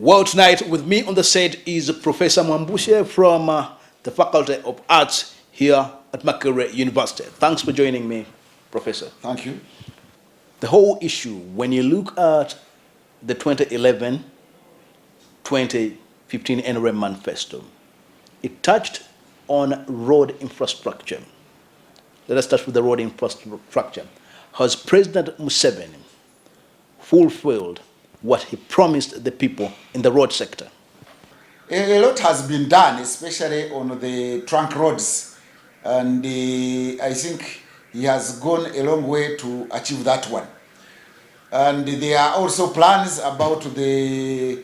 Well, tonight with me on the set is Professor Mwambushe from the Faculty of Arts here at Makerere University. Thanks for joining me, Professor. Thank you. The whole issue, when you look at the 2011-2015 NRM Manifesto, it touched on road infrastructure. Let us start with the road infrastructure. Has President Museveni fulfilled what he promised the people in the road sector? A lot has been done, especially on the trunk roads, and I think he has gone a long way to achieve that one. And there are also plans about the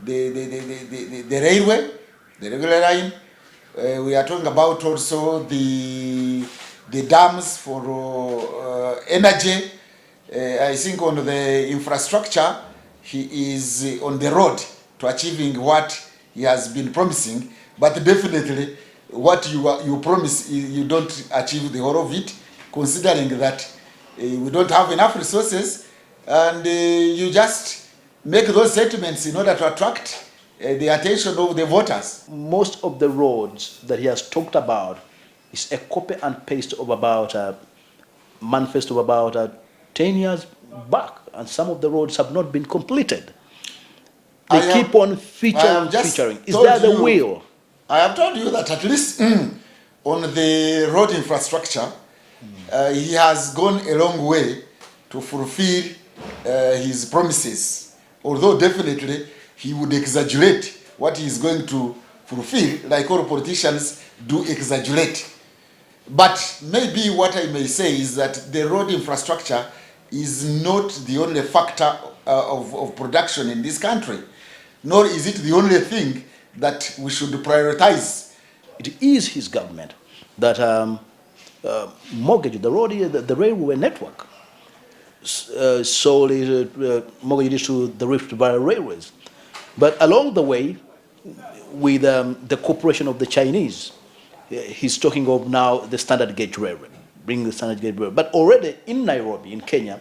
railway, the regular line. We are talking about also the dams for energy. I think on the infrastructure, he is on the road to achieving what he has been promising, but definitely what you promise, you don't achieve the whole of it, considering that we don't have enough resources, and you just make those statements in order to attract the attention of the voters. Most of the roads that he has talked about is a copy and paste of about a manifesto of about 10 years back, and some of the roads have not been completed. They keep on featuring. Is that the will? I have told you that at least on the road infrastructure, he has gone a long way to fulfill his promises. Although definitely he would exaggerate what he is going to fulfill, like all politicians do exaggerate. But maybe what I may say is that the road infrastructure is not the only factor of production in this country, nor is it the only thing that we should prioritize. It is his government that mortgaged the road, the railway network, solely mortgaged to the Rift Valley Railways. But along the way, with the cooperation of the Chinese, he's talking of now the standard gauge railway, bringing the standard gauge railway. But already in Nairobi, in Kenya,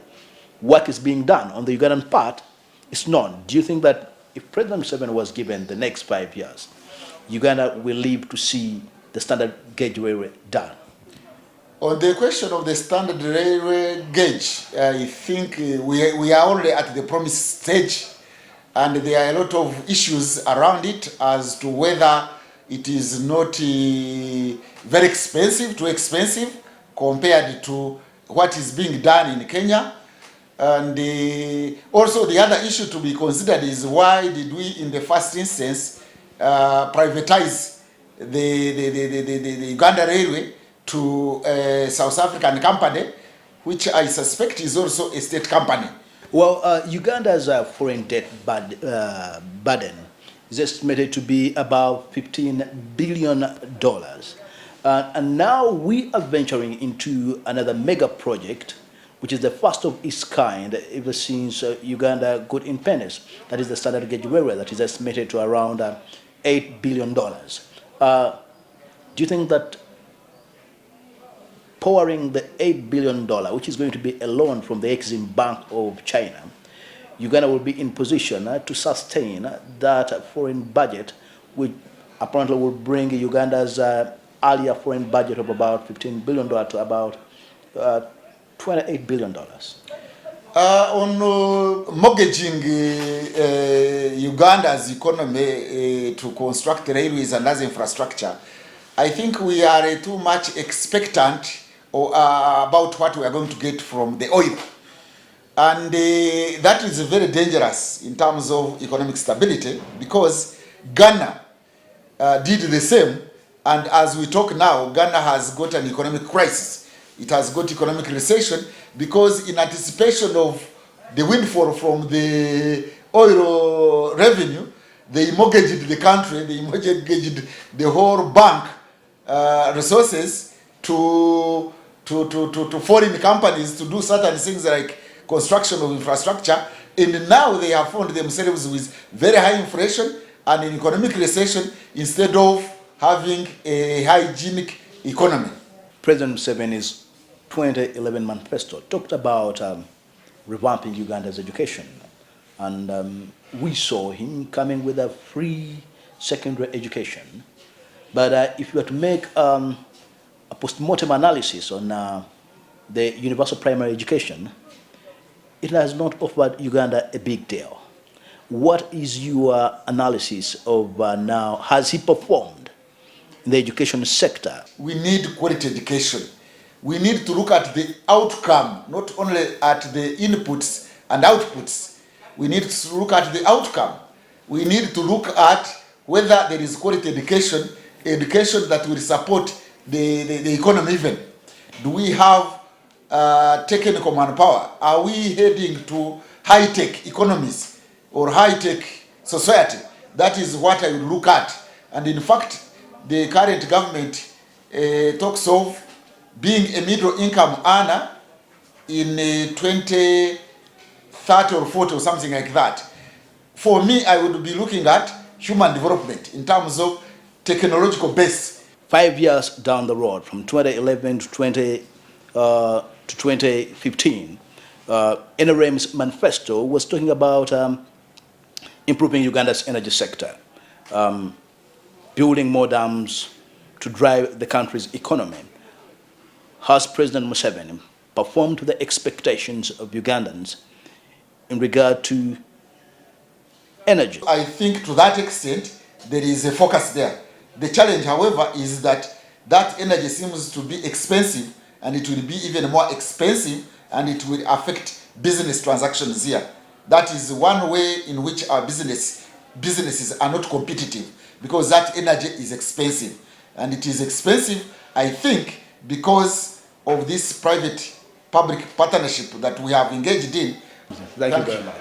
work is being done on the Ugandan part is known. Do you think that if President Museveni was given the next 5 years, Uganda will live to see the standard gauge railway done? On the question of the standard railway gauge, I think we are already at the promised stage, and there are a lot of issues around it as to whether it is not very expensive, too expensive, compared to what is being done in Kenya. And also the other issue to be considered is why did we, in the first instance, privatize the Uganda Railway to a South African company, which I suspect is also a state company. Well, Uganda's foreign debt burden is estimated to be about $15 billion. And now we are venturing into another mega project, which is the first of its kind ever since Uganda got independence. That is the standard gauge railway that is estimated to around $8 billion. Do you think that powering the $8 billion, which is going to be a loan from the Exim Bank of China, Uganda will be in position to sustain that foreign budget, which apparently will bring Uganda's earlier foreign budget of about $15 billion to about $28 billion. On mortgaging Uganda's economy to construct railways and other infrastructure, I think we are too much expectant about what we are going to get from the oil. And that is very dangerous in terms of economic stability, because Ghana did the same, and as we talk now, Ghana has got an economic crisis. It has got economic recession because in anticipation of the windfall from the oil revenue, they mortgaged the country, they mortgaged the whole bank resources to foreign companies to do certain things like construction of infrastructure, and now they have found themselves with very high inflation and an economic recession instead of having a hygienic economy. President Museveni's 2011 manifesto talked about revamping Uganda's education and we saw him coming with a free secondary education. But if you were to make a post-mortem analysis on the universal primary education, it has not offered Uganda a big deal. What is your analysis of now? Has he performed in the education sector? We need quality education. We need to look at the outcome, not only at the inputs and outputs. We need to look at the outcome. We need to look at whether there is quality education, education that will support the economy even. Do we have technical manpower? Are we heading to high-tech economies or high-tech society? That is what I will look at. And in fact, the current government talks of being a middle income earner in 2030 or 40 or something like that. For me, I would be looking at human development in terms of technological base. 5 years down the road, from 2011 to 2015, NRM's manifesto was talking about improving Uganda's energy sector, building more dams to drive the country's economy. Has President Museveni performed to the expectations of Ugandans in regard to energy? I think to that extent, there is a focus there. The challenge, however, is that that energy seems to be expensive, and it will be even more expensive, and it will affect business transactions here. That is one way in which our businesses are not competitive, because that energy is expensive. And it is expensive, I think, because of this private-public partnership that we have engaged in. Thank you very much.